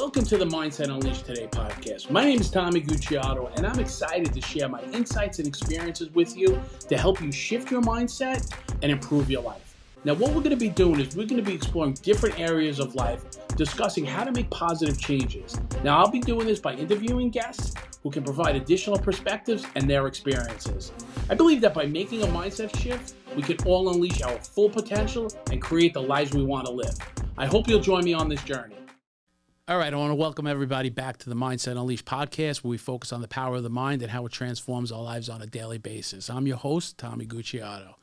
Welcome to the Mindset Unleashed Today podcast. My name is Tommy Gucciardo, and I'm excited to share my insights and experiences with you to help you shift your mindset and improve your life. Now, what we're going to be doing is we're going to be exploring different areas of life, discussing how to make positive changes. Now, I'll be doing this by interviewing guests who can provide additional perspectives and their experiences. I believe that by making a mindset shift, we can all unleash our full potential and create the lives we want to live. I hope you'll join me on this journey. All right, I want to welcome everybody back to the Mindset Unleashed podcast, where we focus on the power of the mind and how it transforms our lives on a daily basis. I'm your host, Tommy Gucciardo.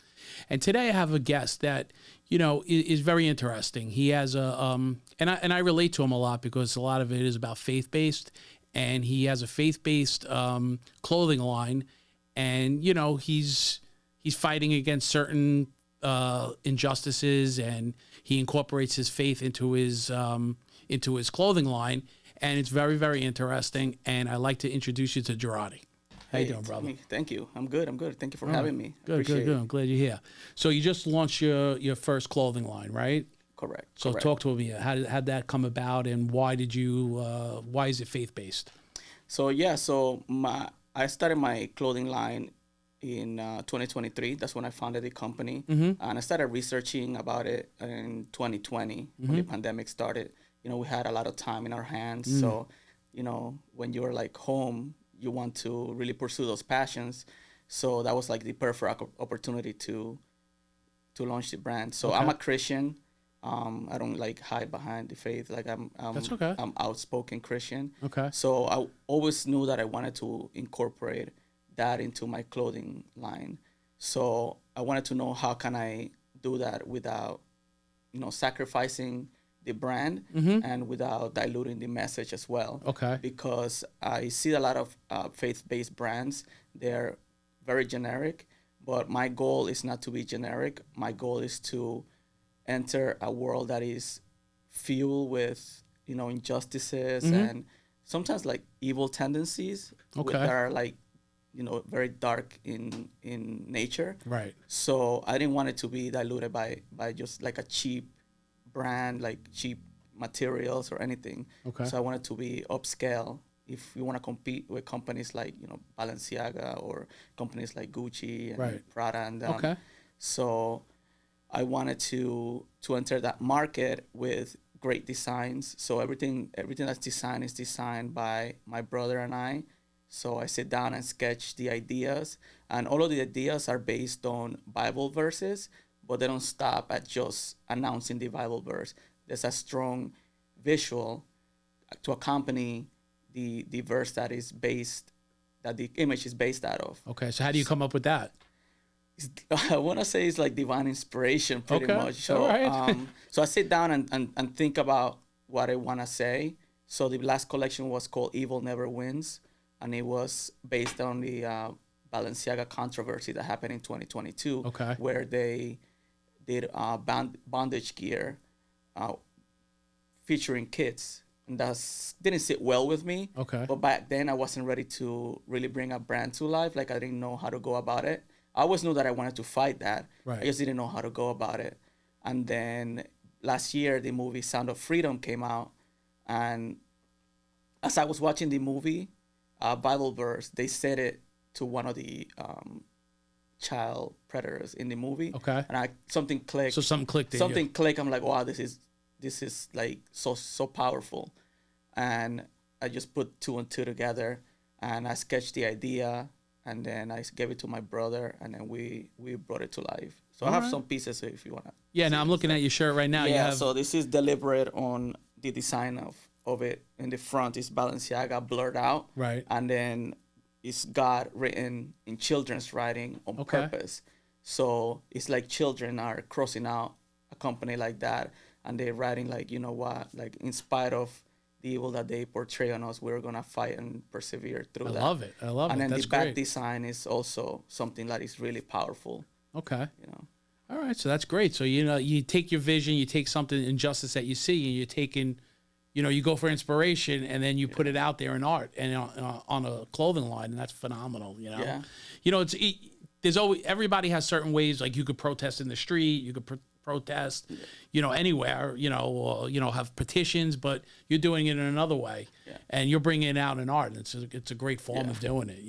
And today I have a guest that, is very interesting. He has and I relate to him a lot because a lot of it is about faith-based, and he has a faith-based clothing line, and, he's fighting against certain injustices, and he incorporates his faith into his clothing line, and it's very, very interesting. And I'd like to introduce you to Gerardy. How you doing, brother? Thank you. I'm good. Thank you for having me. Good. I'm glad you're here. So you just launched your first clothing line, right? Correct. So talk to me. How did that come about, and why is it faith-based? So I started my clothing line in 2023. That's when I founded the company, and I started researching about it in 2020 when the pandemic started. We had a lot of time in our hands. So, when you're like home, you want to really pursue those passions. So that was like the perfect opportunity to launch the brand. So I'm a Christian. I don't like hide behind the faith. Like That's okay. I'm outspoken Christian. Okay. So I always knew that I wanted to incorporate that into my clothing line. So I wanted to know how can I do that without, sacrificing the brand and without diluting the message as well. Okay. Because I see a lot of faith-based brands. They're very generic, but my goal is not to be generic. My goal is to enter a world that is fueled with, injustices and sometimes like evil tendencies that are like, very dark in nature. Right. So I didn't want it to be diluted by just like a cheap brand, like cheap materials or anything. Okay. So I wanted to be upscale. If you want to compete with companies like, Balenciaga or companies like Gucci and Prada and so I wanted to enter that market with great designs. So everything that's designed is designed by my brother and I. So I sit down and sketch the ideas, and all of the ideas are based on Bible verses, but they don't stop at just announcing the Bible verse. There's a strong visual to accompany the verse that the image is based out of. Okay, so how do you come up with that? I want to say it's like divine inspiration pretty much. So, all right. So I sit down and think about what I want to say. So the last collection was called Evil Never Wins, and it was based on the Balenciaga controversy that happened in 2022, where they did bondage gear featuring kids. And that didn't sit well with me. Okay. But back then, I wasn't ready to really bring a brand to life. Like, I didn't know how to go about it. I always knew that I wanted to fight that. Right. I just didn't know how to go about it. And then last year, the movie Sound of Freedom came out. And as I was watching the movie, Bible verse, they said it to one of the child predators in the movie. Okay. And something clicked. So something clicked. Something clicked. I'm like, wow, this is like so powerful. And I just put two and two together, and I sketched the idea, and then I gave it to my brother, and then we brought it to life. So I have some pieces if you want to. Yeah, now I'm looking at your shirt right now. Yeah, so this is deliberate on the design of it. In the front is Balenciaga blurred out. Right. And then it's God written in children's writing on purpose. So it's like children are crossing out a company like that, and they're writing like, like in spite of the evil that they portray on us, we're going to fight and persevere through that. I love it. And then that's the back great. design is also something that is really powerful. Okay. All right. So that's great. So, you take your vision, you take something, injustice that you see, and you're taking, you go for inspiration, and then you put it out there in art and on a clothing line, and that's phenomenal, Yeah. There's always, everybody has certain ways, like you could protest in the street, you could protest, anywhere, or, have petitions, but you're doing it in another way, and you're bringing it out in art. And it's a great form of doing it,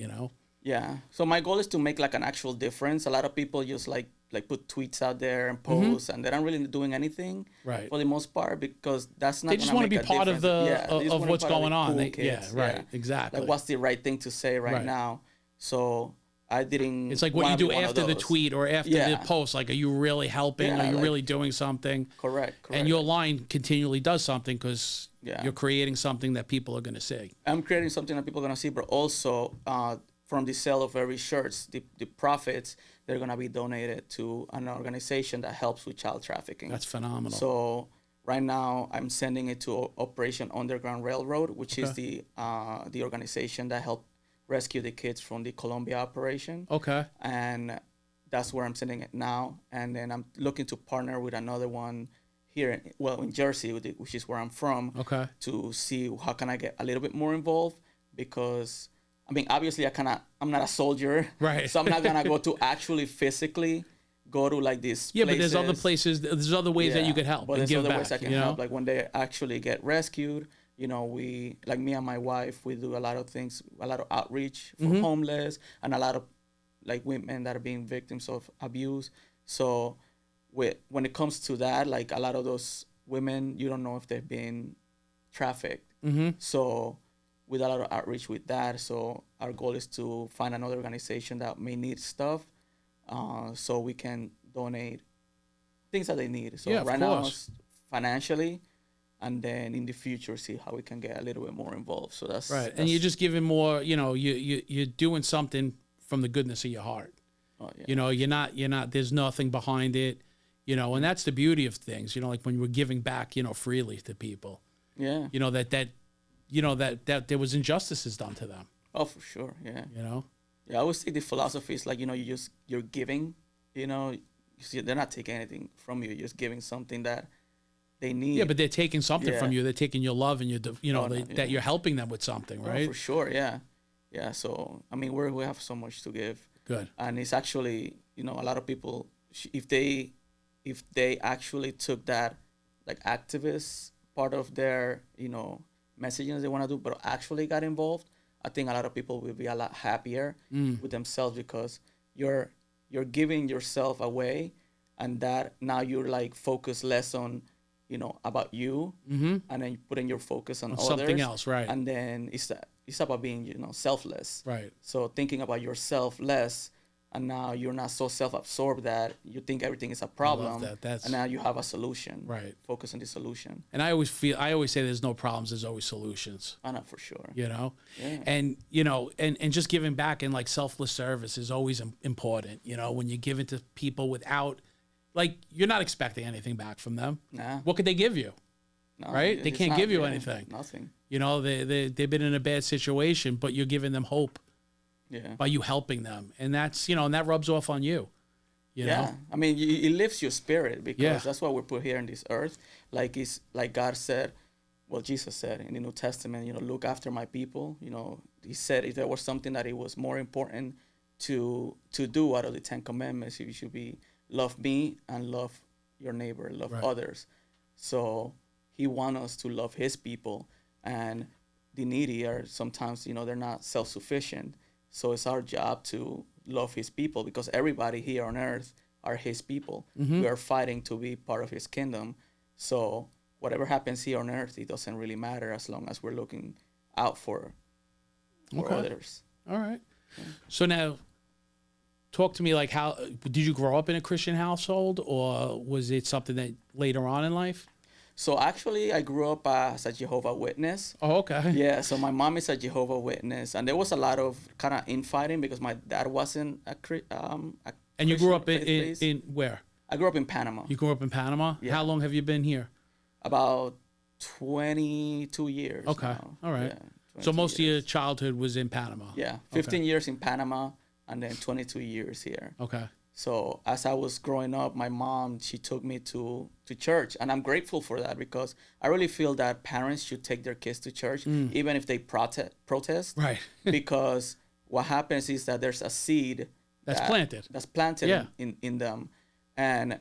Yeah. So my goal is to make like an actual difference. A lot of people just like put tweets out there and posts, and they aren't really doing anything for the most part, because that's not. They just want to be part of of what's going on. Exactly. Like, what's the right thing to say right now? So I didn't. It's like what you do after the tweet or after the post. Like, are you really helping? Are you really doing something? Correct. And your line continually does something because you're creating something that people are going to see. I'm creating something that people are going to see, but also from the sale of every shirts, the profits, they're going to be donated to an organization that helps with child trafficking. That's phenomenal. So right now I'm sending it to Operation Underground Railroad, which is the organization that helped rescue the kids from the Colombia operation. Okay. And that's where I'm sending it now. And then I'm looking to partner with another one here, in Jersey, which is where I'm from. Okay. To see how can I get a little bit more involved, because I mean, obviously I'm not a soldier. Right. So I'm not gonna go to actually physically go to like these places. But there's other places, there's other ways that you could help. But and there's give other back, ways I can help. Like when they actually get rescued, we, like me and my wife, we do a lot of things, a lot of outreach for homeless, and a lot of like women that are being victims of abuse. So when it comes to that, like a lot of those women, you don't know if they've been trafficked. So with a lot of outreach with that, so our goal is to find another organization that may need stuff, so we can donate things that they need. So right now it's financially, and then in the future see how we can get a little bit more involved. So that's right. And you're just giving more, you're doing something from the goodness of your heart. Oh, yeah. You're not there's nothing behind it, and that's the beauty of things, like when we're giving back, freely to people. Yeah. That there was injustices done to them. Oh, for sure. Yeah. Yeah, I always think the philosophy is like, you're giving, you see, they're not taking anything from you. You're just giving something that they need. Yeah, but they're taking something from you. They're taking your love and that you're helping them with something, right? Oh, for sure. Yeah. Yeah. So, I mean, we have so much to give. Good. And it's actually, a lot of people, if they actually took that like activist part of their, messaging they want to do, but actually got involved, I think a lot of people will be a lot happier with themselves, because you're giving yourself away, and that now you're like focused less on, about you, and then you putting your focus on others, something else, right? And then it's about being, selfless, right? So thinking about yourself less. And now you're not so self-absorbed that you think everything is a problem. I love that. And now you have a solution. Right. Focus on the solution. And I always say there's no problems, there's always solutions. I know, for sure. Yeah. And and just giving back and like selfless service is always important. When you give it to people without, like, you're not expecting anything back from them. Nah. What could they give you? No, right? They can't give you anything. Nothing. They've been in a bad situation, but you're giving them hope. Yeah. By you helping them, and that's and that rubs off on you. You know? I mean, it lifts your spirit, because that's why we're put here on this earth. Like it's like God said, well, Jesus said in the New Testament, look after my people. He said if there was something that it was more important to do out of the 10 Commandments, you should be love me and love your neighbor, love others. So He wants us to love His people, and the needy are sometimes they're not self-sufficient. So it's our job to love His people, because everybody here on earth are His people. We are fighting to be part of His kingdom. So whatever happens here on earth, it doesn't really matter, as long as we're looking out for others. All right. Yeah. So now, talk to me, like, how did you grow up in a Christian household, or was it something that later on in life? So actually, I grew up as a Jehovah's Witness. Oh, okay. Yeah, so my mom is a Jehovah's Witness, and there was a lot of kind of infighting because my dad wasn't a And you grew up in where? I grew up in Panama. You grew up in Panama? Yeah. How long have you been here? About 22 years. Okay. Now. All right. Yeah, so most of your childhood was in Panama? Yeah, 15 years in Panama, and then 22 years here. Okay. So as I was growing up, my mom, she took me to church, and I'm grateful for that, because I really feel that parents should take their kids to church, even if they protest. Right. Because what happens is that there's a seed that's planted in them. And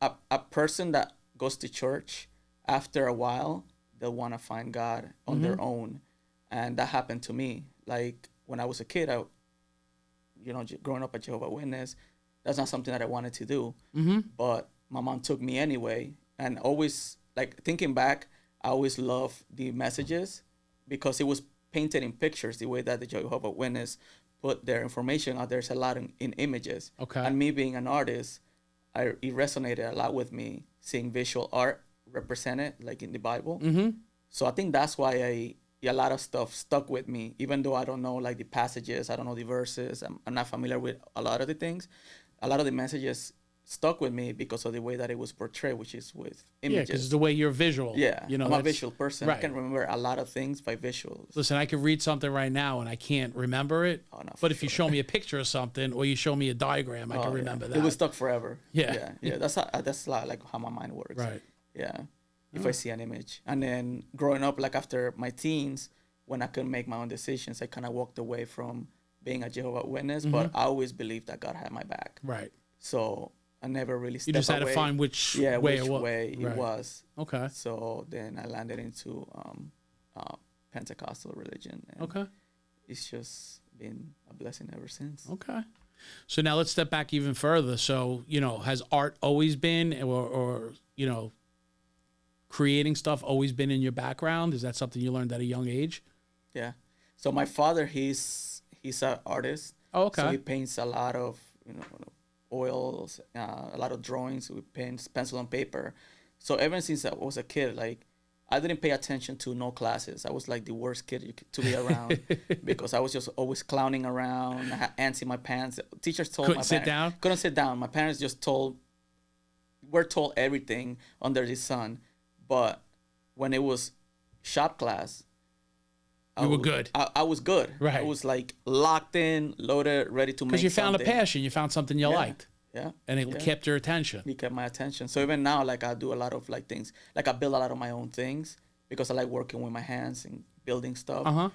a person that goes to church, after a while, they'll want to find God on their own. And that happened to me. Like when I was a kid, growing up a Jehovah's Witness, that's not something that I wanted to do. But my mom took me anyway. And always, like thinking back, I always loved the messages because it was painted in pictures, the way that the Jehovah's Witness put their information out. There's a lot in images. Okay. And me being an artist, it resonated a lot with me, seeing visual art represented like in the Bible. So I think that's why a lot of stuff stuck with me, even though I don't know like the passages, I don't know the verses, I'm not familiar with a lot of the things. A lot of the messages stuck with me because of the way that it was portrayed, which is with images. Yeah, because the way you're visual. Yeah, I'm a visual person. Right. I can remember a lot of things by visuals. Listen, I could read something right now and I can't remember it. Oh, no, but if you show me a picture of something or you show me a diagram, I can remember that. It was stuck forever. Yeah. That's like how my mind works. Right. Yeah. If I see an image. And then growing up, like after my teens, when I couldn't make my own decisions, I kind of walked away from being a Jehovah's Witness, but I always believed that God had my back. Right. So I never really stepped away. You just had to find which way it was. Okay. So then I landed into Pentecostal religion. And it's just been a blessing ever since. Okay. So now let's step back even further. So, has art always been, or creating stuff always been in your background? Is that something you learned at a young age? Yeah. So my father, he's an artist. Oh, okay. So he paints a lot of, oils, a lot of drawings. We paint pencil and paper. So ever since I was a kid, like I didn't pay attention to no classes. I was like the worst kid to be around because I was just always clowning around. I had ants in my pants. Teachers told couldn't sit down. Couldn't sit down. My parents just we're told everything under the sun. But when it was shop class, you were good. I was good. Right. I was like locked in, loaded, ready to make something. Because you found a passion. You found something you liked. Yeah. And it kept your attention. It kept my attention. So even now, like I do a lot of like things. Like I build a lot of my own things because I like working with my hands and building stuff.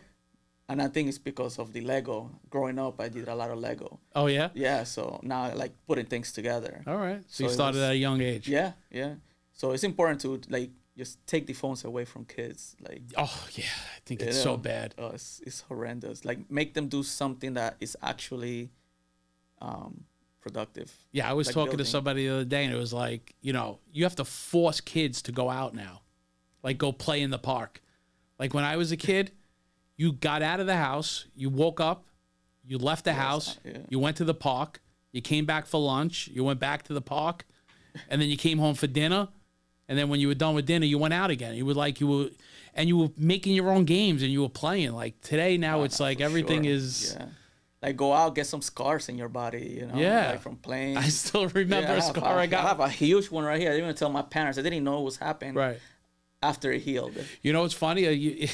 And I think it's because of the Lego. Growing up, I did a lot of Lego. Oh, yeah? Yeah. So now I like putting things together. All right. So you started at a young age. Yeah. Yeah. So it's important to like just take the phones away from kids. Like, oh yeah, I think it's so bad. Oh, it's horrendous. Like make them do something that is actually productive. Yeah, I was talking to somebody the other day, and it was like, you have to force kids to go out now, like go play in the park. Like when I was a kid, you got out of the house, you woke up, you left the house, you went to the park, you came back for lunch, you went back to the park, and then you came home for dinner. And then when you were done with dinner, you went out again. You were making your own games and you were playing. Like today, now it's like everything is. Yeah. Like go out, get some scars in your body, Yeah. like from playing. I still remember a scar I got. I have a huge one right here. I didn't even tell my parents. I didn't know what was happening. Right. After it healed. You know what's funny?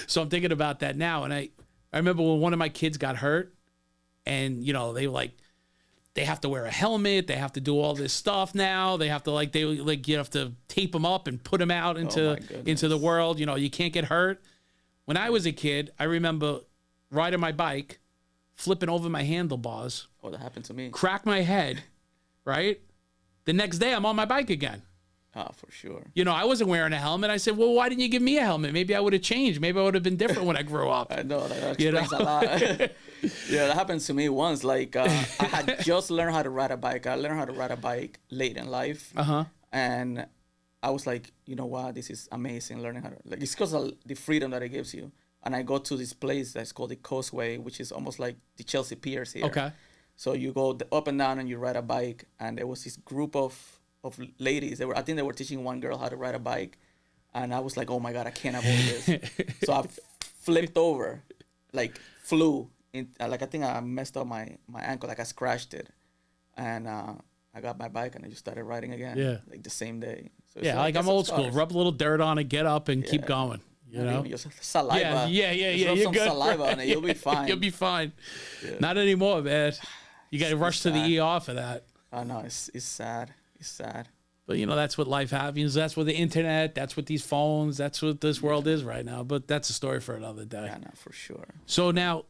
So I'm thinking about that now, and I remember when one of my kids got hurt, and they have to wear a helmet. They have to do all this stuff now. They have to you have to tape them up and put them out into the world. You can't get hurt. When I was a kid, I remember riding my bike, flipping over my handlebars. Oh, that happened to me. Crack my head, right? The next day, I'm on my bike again. Oh, for sure. I wasn't wearing a helmet. I said, well, why didn't you give me a helmet? Maybe I would have changed. Maybe I would have been different when I grew up. I know. That explains a lot. Yeah, that happened to me once. Like, I had just learned how to ride a bike. I learned how to ride a bike late in life. And I was like, you know what? This is amazing, learning how to... Like, it's because of the freedom that it gives you. And I go to this place that's called the Causeway, which is almost like the Chelsea Piers here. Okay. So you go up and down and you ride a bike. And there was this group of ladies. I think they were teaching one girl how to ride a bike. And I was like, oh my God, I can't avoid this. So I flipped over, like flew. I think I messed up my ankle, like I scratched it. And I got my bike and I just started riding again. Yeah. Like the same day. So yeah, like I'm old school. Rub a little dirt on it, get up and keep going. Just saliva. Yeah. You're good. Some saliva on it. You'll be fine. You'll be fine. Yeah. Not anymore, man. You got to rush to the ER for that. Oh, no, it's sad. It's sad. But, that's what life happens. That's what the internet, that's what these phones, that's what this world is right now. But that's a story for another day. Yeah, no, for sure. So now,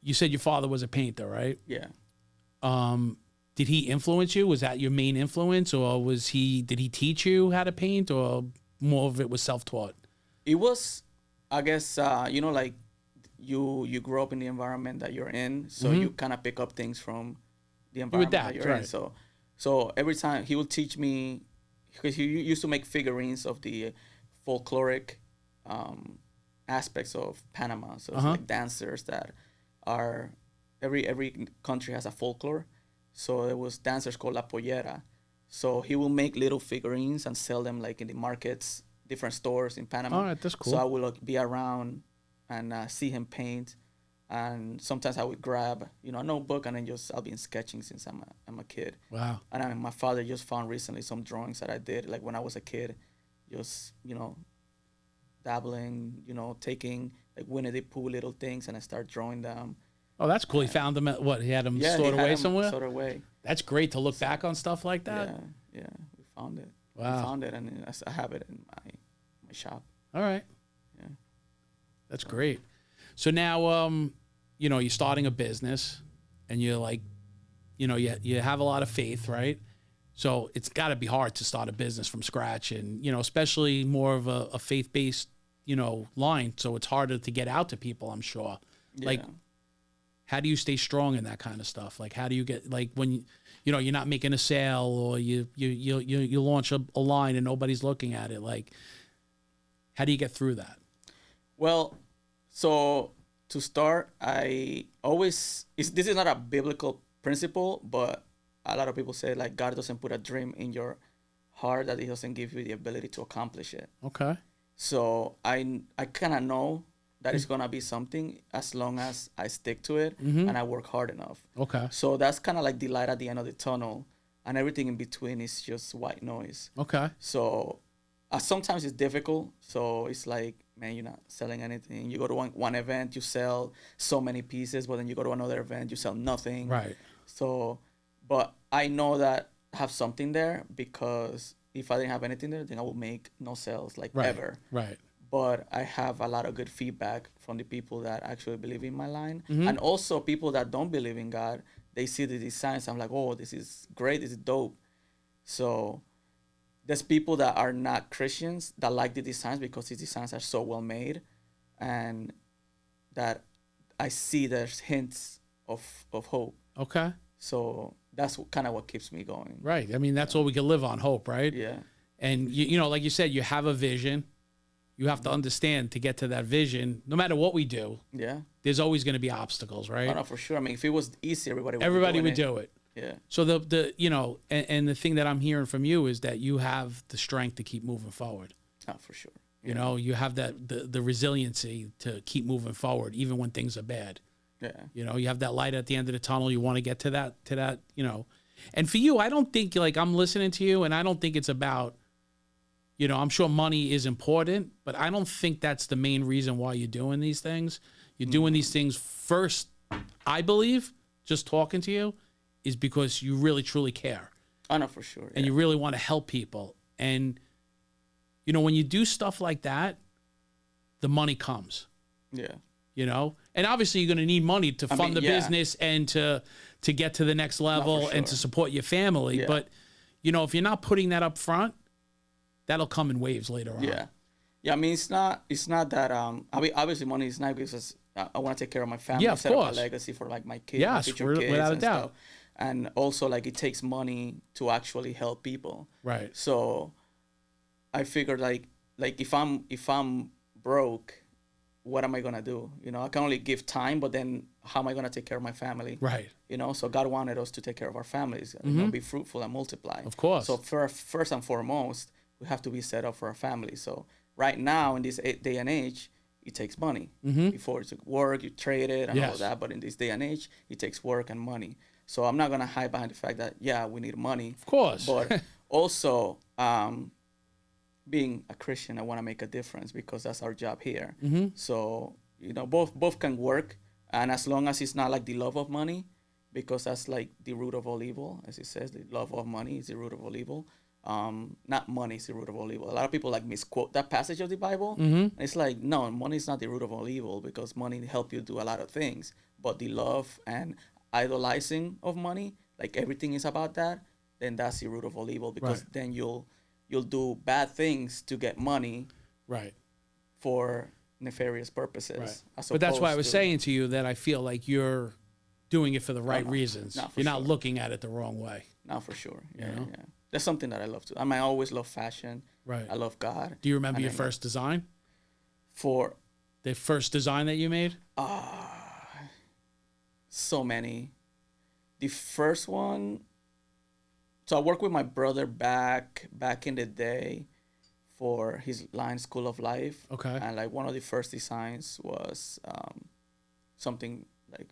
you said your father was a painter, right? Yeah. did he influence you? Was that your main influence, or did he teach you how to paint, or more of it was self-taught? It was, I guess, like you grow up in the environment that you're in, so you kind of pick up things from the environment that you're in. So every time he would teach me, because he used to make figurines of the folkloric aspects of Panama. So it's like dancers that are, every country has a folklore. So there was dancers called La Pollera. So he will make little figurines and sell them like in the markets, different stores in Panama. All right, that's cool. So I will be around and see him paint. And sometimes I would grab, a notebook and then I'll be sketching since I'm a kid. Wow. And my father just found recently some drawings that I did, like when I was a kid, just, dabbling, taking like Winnie the Pooh little things and I start drawing them. Oh, that's cool. He found them he had them stored away somewhere? Stored away. That's great to look back on stuff like that. Yeah, we found it. Wow. We found it and I have it in my shop. All right. Yeah. That's great. So now, you're starting a business and you're like, you have a lot of faith, right? So it's got to be hard to start a business from scratch and, especially more of a faith-based, line. So it's harder to get out to people, I'm sure. Yeah. Like, how do you stay strong in that kind of stuff? Like, how do you get, like, when, you're not making a sale or you launch a line and nobody's looking at it? Like, how do you get through that? Well, so to start, this is not a biblical principle, but a lot of people say like God doesn't put a dream in your heart that he doesn't give you the ability to accomplish it. Okay. So I kind of know that it's going to be something as long as I stick to it and I work hard enough. Okay. So that's kind of like the light at the end of the tunnel, and everything in between is just white noise. Okay. So sometimes it's difficult. So it's like, man, you're not selling anything. You go to one event, you sell so many pieces, but then you go to another event, you sell nothing. Right. So, but I know that I have something there, because if I didn't have anything there, then I would make no sales ever. Right. But I have a lot of good feedback from the people that actually believe in my line. And also people that don't believe in God, they see the designs. I'm like, oh, this is great. This is dope. So there's people that are not Christians that like the designs because these designs are so well made, and that I see there's hints of hope. Okay. So that's kind of what keeps me going. Right. I mean, that's all we can live on, hope, right? Yeah. And, like you said, you have a vision. You have to understand to get to that vision, no matter what we do. Yeah. There's always going to be obstacles, right? Oh, no, for sure. I mean, if it was easy, everybody would do it. Yeah. So and the thing that I'm hearing from you is that you have the strength to keep moving forward. Oh, for sure. Yeah. You have that the resiliency to keep moving forward even when things are bad. Yeah. You have that light at the end of the tunnel. You want to get to that, And for you, I don't think, like, I'm listening to you and I don't think it's about, I'm sure money is important, but I don't think that's the main reason why you're doing these things. You're doing these things first, I believe, just talking to you, is because you really, truly care. Oh, no, for sure. And you really want to help people. And, when you do stuff like that, the money comes. Yeah. And obviously you're going to need money to fund the business and to get to the next level and to support your family. Yeah. But, if you're not putting that up front, that'll come in waves later on. Yeah. Yeah. I mean, it's not that, obviously money is not because I want to take care of my family. Yeah, of set course. Up a legacy for like my kids, yes, my future kids without a doubt. Stuff. And also like it takes money to actually help people. Right. So I figured like if I'm broke, what am I going to do? I can only give time, but then how am I going to take care of my family? Right. So God wanted us to take care of our families, be fruitful and multiply. Of course. So first and foremost, we have to be set up for our family. So right now in this day and age, it takes money. Before it took work, you trade it and all that. But in this day and age, it takes work and money. So I'm not going to hide behind the fact that, we need money. Of course. But also, being a Christian, I want to make a difference because that's our job here. So, both can work. And as long as it's not like the love of money, because that's like the root of all evil, as it says, the love of money is the root of all evil. Not money is the root of all evil. A lot of people like misquote that passage of the Bible. It's like, no, money is not the root of all evil because money help you do a lot of things. But the love and idolizing of money, like everything is about that, then that's the root of all evil, because Right. then you'll do bad things to get money Right. for nefarious purposes. Right. But that's why I was saying to you that I feel like you're doing it for the right reasons. You're not looking at it the wrong way. Not for sure. Yeah, you know? Yeah. That's something that I love to. I mean, I always love fashion. Right. I love God. Do you remember your first design? For the first design that you made? So many. The first one. So I worked with my brother back in the day for his line School of Life. Okay. And like one of the first designs was something like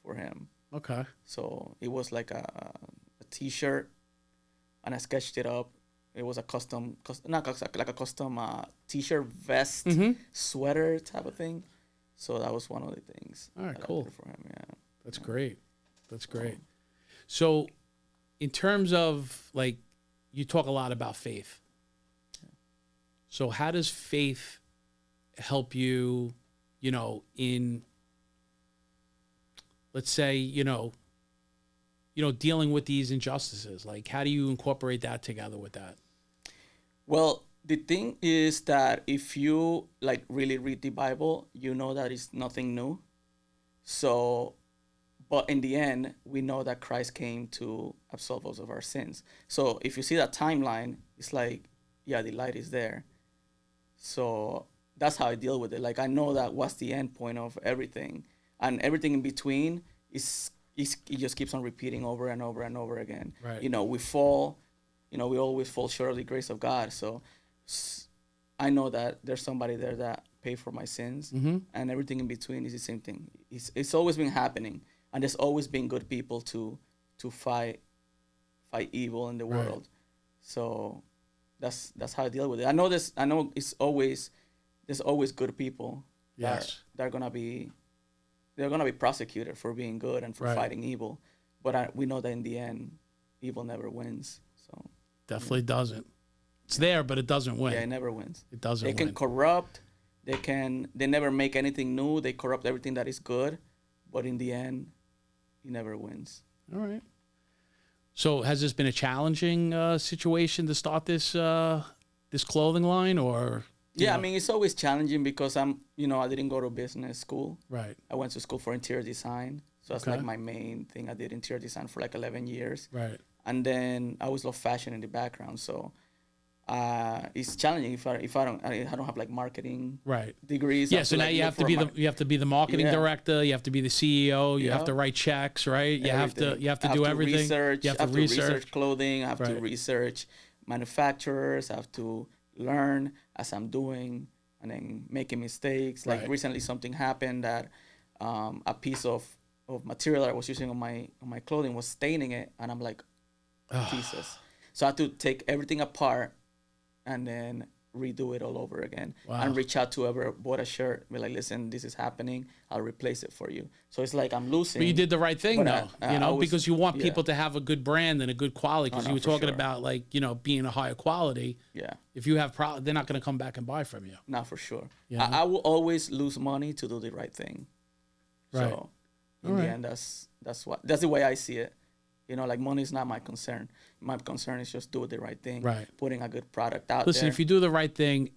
for him. Okay. So it was like a T-shirt, and I sketched it up. It was a custom T-shirt, vest, sweater type of thing. So that was one of the things. All right, cool. For him, yeah. That's great. That's great. So, in terms of like, you talk a lot about faith. Yeah. So how does faith help you, you know, in, let's say, you know, dealing with these injustices? Like, how do you incorporate that together with that? Well, the thing is that if you like really read the Bible, you know that it's nothing new. So, but in the end, we know that Christ came to absolve us of our sins. So if you see that timeline, it's like, yeah, the light is there. So that's how I deal with it. Like, I know that what's the end point of everything, and everything in between it just keeps on repeating over and over and over again. Right. You know, we fall, we always fall short of the grace of God. So I know that there's somebody there that paid for my sins, and everything in between is the same thing. It's always been happening, and there's always been good people to fight evil in the world. So that's how I deal with it. I know there's always good people that are gonna be prosecuted for being good and for fighting evil, but we know that in the end, evil never wins. So definitely doesn't. It's there, but it doesn't win. Yeah, it never wins. It doesn't. They can corrupt. They never make anything new. They corrupt everything that is good, but in the end, he never wins. All right. So has this been a challenging situation to start this clothing line, or? Yeah, I mean, it's always challenging because I didn't go to business school. Right. I went to school for interior design. So that's like my main thing. I did interior design for like 11 years. Right. And then I always love fashion in the background. So it's challenging if I don't have like marketing degrees. Yeah, so now you have to be the marketing director, you have to be the CEO, you have to write checks, right? You have to do everything. Research, you have to research clothing, I have to research manufacturers, I have to learn as I'm doing, and then making mistakes. Like recently something happened that a piece of material I was using on my clothing was staining it, and I'm like, Jesus. So I had to take everything apart and then redo it all over again. And reach out to whoever bought a shirt, be like, listen, this is happening, I'll replace it for you. So it's like I'm losing. But you did the right thing though, because you want people to have a good brand and a good quality, because you were talking about like, being a higher quality. Yeah. If you have they're not going to come back and buy from you. Not for sure. I will always lose money to do the right thing. Right. So in the end, that's the way I see it. Like money is not my concern. My concern is just doing the right thing, putting a good product out there. Listen, if you do the right thing,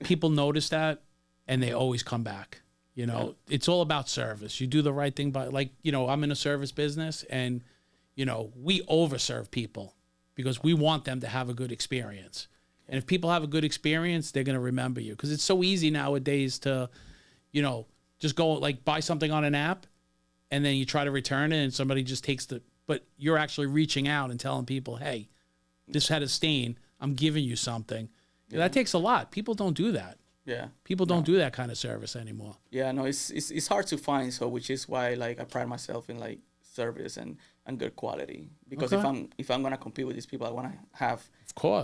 people notice that, and they always come back. It's all about service. You do the right thing by, like, I'm in a service business, and, we overserve people because we want them to have a good experience. And if people have a good experience, they're going to remember you, because it's so easy nowadays to, just go like buy something on an app, and then you try to return it, and somebody just takes but you're actually reaching out and telling people, hey, this had a stain, I'm giving you something. Yeah. That takes a lot. People don't do that. Yeah. People don't do that kind of service anymore. Yeah, no, it's hard to find, so which is why like I pride myself in like service and good quality. Because if I'm gonna compete with these people, I wanna have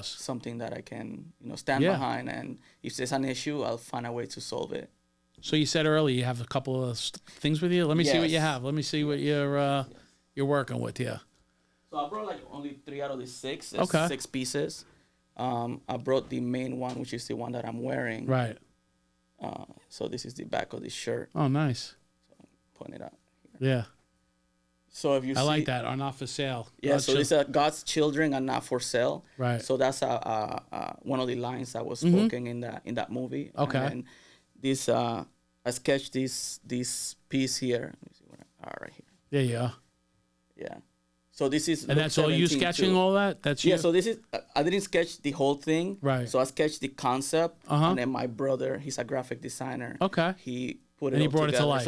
something that I can, stand behind, and if there's an issue, I'll find a way to solve it. So you said earlier you have a couple of things with you. Let me see what you have. Let me see what you're working with here. So I brought like only 3 out of the 6. It's 6 pieces. I brought the main one, which is the one that I'm wearing. Right. So this is the back of the shirt. Oh, nice. So I'm putting it out here. Yeah. So if you I like that, are not for sale. Yeah, so it's God's children are not for sale. Right. So that's one of the lines that was spoken in that movie. Okay. And this I sketched this piece here. Let me see right here. There you are. Yeah. So this is. And that's all you sketching too. All that? That's you? Yeah. So this is. I didn't sketch the whole thing. Right. So I sketched the concept, and then my brother, he's a graphic designer. Okay. He put it. And he brought together. It to life.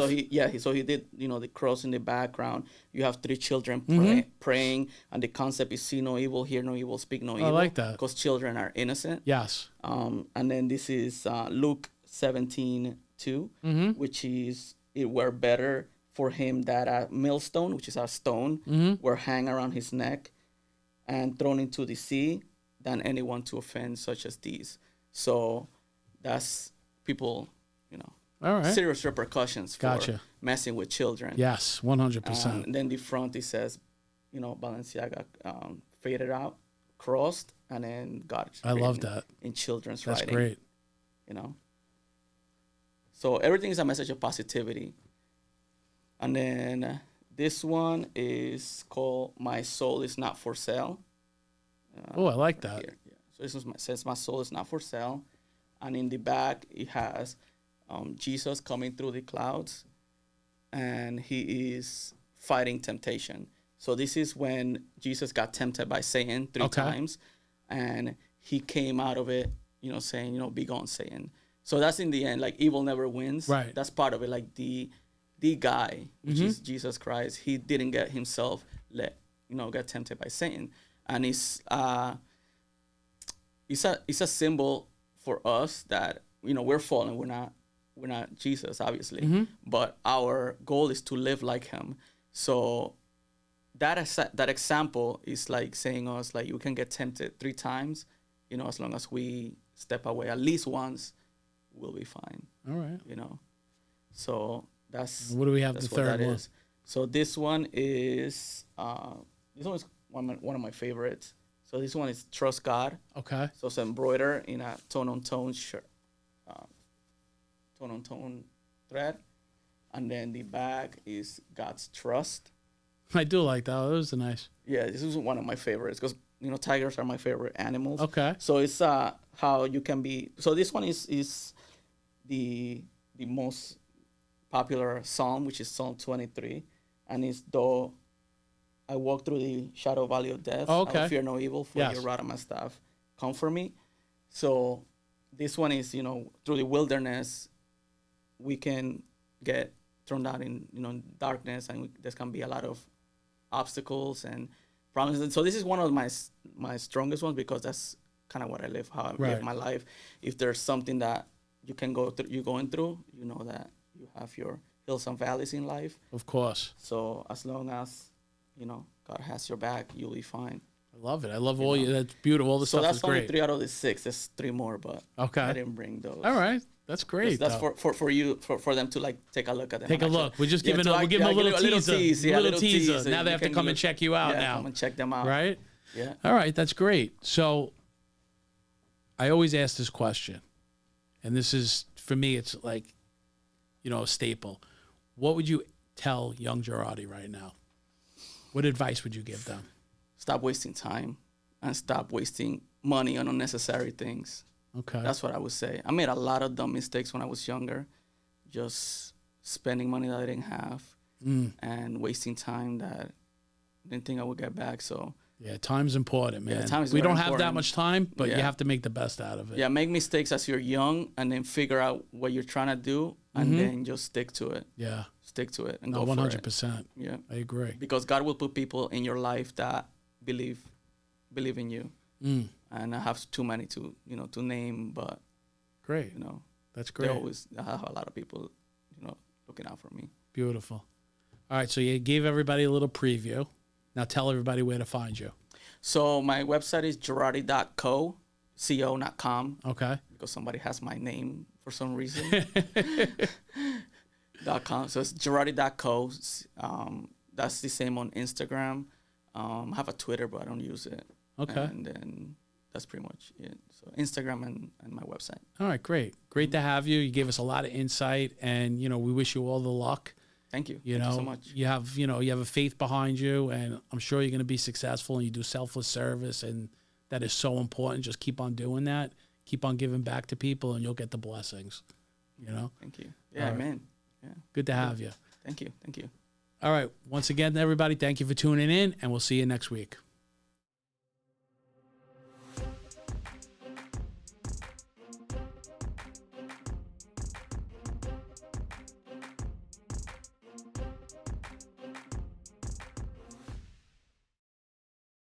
So he did. The cross in the background. You have 3 children praying, and the concept is see no evil, hear no evil, speak no evil. I like that because children are innocent. Yes. And then this is Luke 17:2, which is it were better for him that a millstone, which is a stone, were hang around his neck and thrown into the sea than anyone to offend such as these. So that's people, all right. serious repercussions for messing with children. Yes, 100%. And then the front, it says, Balenciaga faded out, crossed, and then God. I love that. In children's That's writing. That's great. So everything is a message of positivity. And then this one is called My Soul Is Not For Sale. I like that. Here. Yeah. So this says My Soul Is Not For Sale. And in the back, it has Jesus coming through the clouds. And he is fighting temptation. So this is when Jesus got tempted by Satan 3 times. And he came out of it, saying, be gone, Satan. So that's in the end, like evil never wins. Right. That's part of it. Like the guy, which is Jesus Christ, he didn't get himself get tempted by Satan, and it's a symbol for us that we're fallen. We're not Jesus, obviously, but our goal is to live like him. So that example is like saying us like you can get tempted 3 times, as long as we step away at least once, we'll be fine. All right. So. What do we have the third one? So this one is one of my favorites. So this one is Trust God. Okay. So it's embroidered in a tone-on-tone shirt, tone-on-tone thread, and then the back is God's trust. I do like that. Those are nice. Yeah, this is one of my favorites because tigers are my favorite animals. Okay. So it's how you can be. So this one is the most popular psalm, which is Psalm 23, and it's though I walk through the shadow valley of death, I will fear no evil, for your rod and my staff comfort me. So this one is, through the wilderness, we can get thrown out in, darkness, and there can be a lot of obstacles and problems. And so this is one of my strongest ones because that's kind of what I live, how I live my life. If there's something that you can go through, you're going through, that you have your hills and valleys in life. Of course. So as long as, God has your back, you'll be fine. I love it. I love all you. That's beautiful. All the stuff is great. So that's only 3 out of the 6. There's 3 more, but I didn't bring those. All right. That's great. That's for you, for them to take a look at them. Take a look. We're just giving them a little teaser. A little teaser. Now they have to come and check you out now. Come and check them out. Right? Yeah. All right. That's great. So I always ask this question, and this is, for me, it's like, a staple. What would you tell young Gerardy right now? What advice would you give them? Stop wasting time and stop wasting money on unnecessary things. Okay. That's what I would say. I made a lot of dumb mistakes when I was younger, just spending money that I didn't have and wasting time that I didn't think I would get back. So yeah, time's important, man. Yeah, time is we don't important. have that much time, but you have to make the best out of it. Yeah, make mistakes as you're young and then figure out what you're trying to do and then just stick to it. Yeah. Stick to it and go 100%. for it. Yeah. I agree. Because God will put people in your life that believe in you. And I have too many to name, but great. That's great. I have a lot of people, looking out for me. Beautiful. All right, so you gave everybody a little preview. Now tell everybody where to find you. So my website is Gerardy.co, co.com. Okay. Because somebody has my name for some reason. .com. So it's Gerardy.co. That's the same on Instagram. I have a Twitter, but I don't use it. Okay. And then that's pretty much it. So Instagram and my website. All right, great. Great to have you. You gave us a lot of insight, and we wish you all the luck. Thank you. You Thank know, you so much. you have a faith behind you, and I'm sure you're going to be successful. And you do selfless service, and that is so important. Just keep on doing that. Keep on giving back to people, and you'll get the blessings. You know. Thank you. Yeah, right. Man. Yeah. Good to have you. Thank you. Thank you. All right. Once again, everybody, thank you for tuning in, and we'll see you next week.